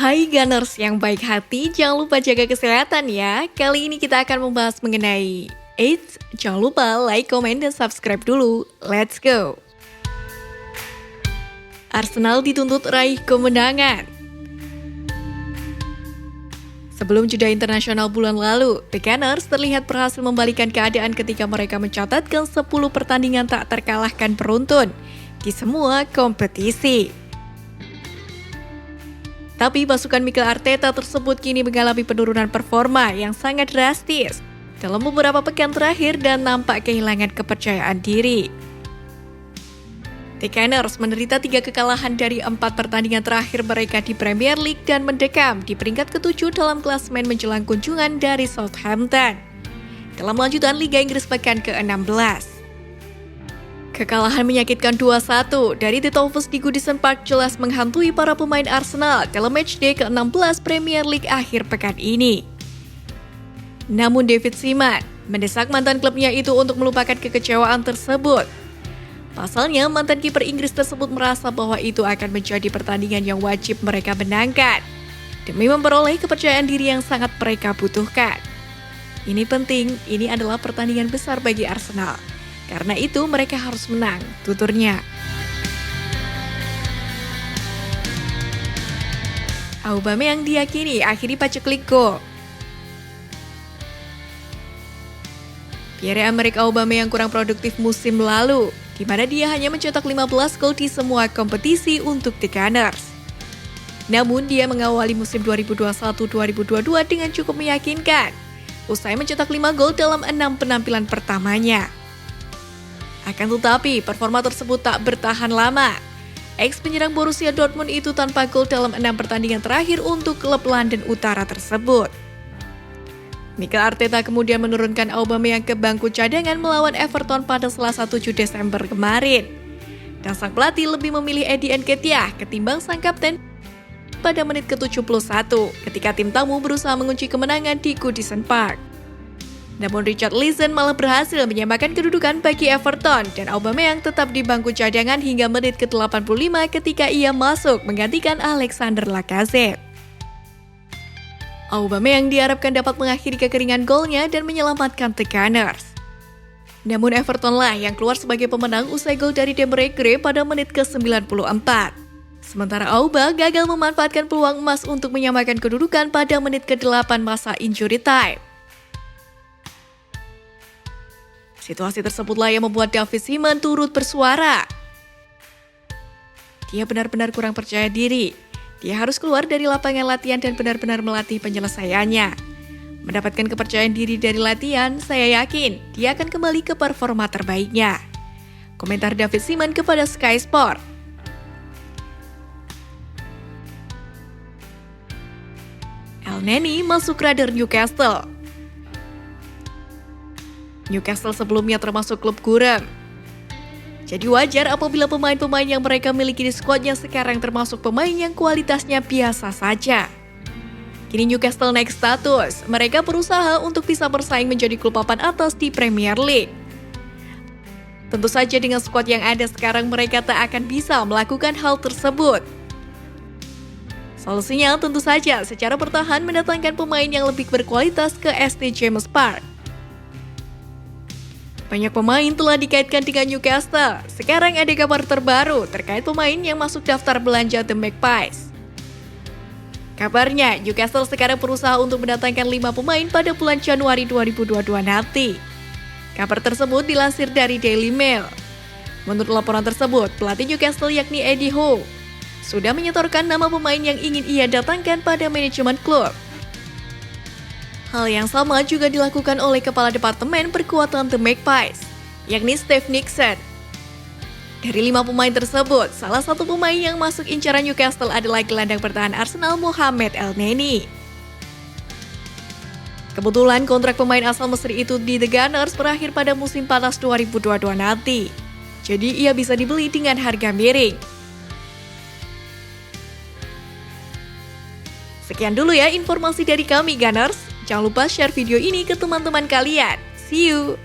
Hai Gunners yang baik hati, jangan lupa jaga kesehatan ya. Kali ini kita akan membahas mengenai Eits, jangan lupa like, komen, dan subscribe dulu. Let's go! Arsenal dituntut raih kemenangan. Sebelum jeda internasional bulan lalu, The Gunners terlihat berhasil membalikan keadaan ketika mereka mencatatkan 10 pertandingan tak terkalahkan beruntun di semua kompetisi. Tapi pasukan Mikel Arteta tersebut kini mengalami penurunan performa yang sangat drastis dalam beberapa pekan terakhir dan nampak kehilangan kepercayaan diri. The Gunners menderita 3 kekalahan dari 4 pertandingan terakhir mereka di Premier League dan mendekam di peringkat ke-7 dalam klasemen menjelang kunjungan dari Southampton dalam lanjutan Liga Inggris pekan ke-16. Kekalahan menyakitkan 2-1 dari The Toffees di Goodison Park jelas menghantui para pemain Arsenal dalam matchday ke-16 Premier League akhir pekan ini. Namun David Seaman mendesak mantan klubnya itu untuk melupakan kekecewaan tersebut. Pasalnya, mantan kiper Inggris tersebut merasa bahwa itu akan menjadi pertandingan yang wajib mereka menangkan demi memperoleh kepercayaan diri yang sangat mereka butuhkan. Ini penting, ini adalah pertandingan besar bagi Arsenal. Karena itu mereka harus menang, tuturnya. Aubameyang diyakini akhiri paceklik gol. Pierre-Emerick Aubameyang kurang produktif musim lalu, di mana dia hanya mencetak 15 gol di semua kompetisi untuk The Gunners. Namun dia mengawali musim 2021-2022 dengan cukup meyakinkan, usai mencetak 5 gol dalam 6 penampilan pertamanya. Akan tetapi, performa tersebut tak bertahan lama. Ex-penyerang Borussia Dortmund itu tanpa gol dalam 6 pertandingan terakhir untuk klub London Utara tersebut. Mikel Arteta kemudian menurunkan Aubameyang ke bangku cadangan melawan Everton pada Selasa 7 Desember kemarin. Dan sang pelatih lebih memilih Eddie Nketiah ketimbang sang kapten pada menit ke-71 ketika tim tamu berusaha mengunci kemenangan di Goodison Park. Namun Richard Leeson malah berhasil menyamakan kedudukan bagi Everton dan Aubameyang tetap di bangku cadangan hingga menit ke-85 ketika ia masuk menggantikan Alexander Lacazette. Aubameyang diharapkan dapat mengakhiri kekeringan golnya dan menyelamatkan The Gunners. Namun Everton lah yang keluar sebagai pemenang usai gol dari Demarai Gray pada menit ke-94. Sementara Auba gagal memanfaatkan peluang emas untuk menyamakan kedudukan pada menit ke-8 masa injury time. Situasi tersebutlah yang membuat David Seaman turut bersuara. Dia benar-benar kurang percaya diri. Dia harus keluar dari lapangan latihan dan benar-benar melatih penyelesaiannya. Mendapatkan kepercayaan diri dari latihan, saya yakin dia akan kembali ke performa terbaiknya. Komentar David Seaman kepada Sky Sport. Elneny masuk radar Newcastle. Newcastle sebelumnya termasuk klub gurem. Jadi wajar apabila pemain-pemain yang mereka miliki di skuadnya sekarang termasuk pemain yang kualitasnya biasa saja. Kini Newcastle naik status, mereka berusaha untuk bisa bersaing menjadi klub papan atas di Premier League. Tentu saja dengan skuad yang ada sekarang mereka tak akan bisa melakukan hal tersebut. Solusinya tentu saja secara bertahan mendatangkan pemain yang lebih berkualitas ke St James Park. Banyak pemain telah dikaitkan dengan Newcastle. Sekarang ada kabar terbaru terkait pemain yang masuk daftar belanja The Magpies. Kabarnya, Newcastle sekarang berusaha untuk mendatangkan 5 pemain pada bulan Januari 2022 nanti. Kabar tersebut dilansir dari Daily Mail. Menurut laporan tersebut, pelatih Newcastle yakni Eddie Howe sudah menyetorkan nama pemain yang ingin ia datangkan pada manajemen klub. Hal yang sama juga dilakukan oleh Kepala Departemen Perkuatan The Magpies, yakni Steve Nickson. Dari 5 pemain tersebut, salah satu pemain yang masuk incaran Newcastle adalah gelandang bertahan Arsenal Mohamed Elneny. Kebetulan kontrak pemain asal Mesir itu di The Gunners berakhir pada musim panas 2022 nanti. Jadi ia bisa dibeli dengan harga miring. Sekian dulu ya informasi dari kami Gunners. Jangan lupa share video ini ke teman-teman kalian. See you!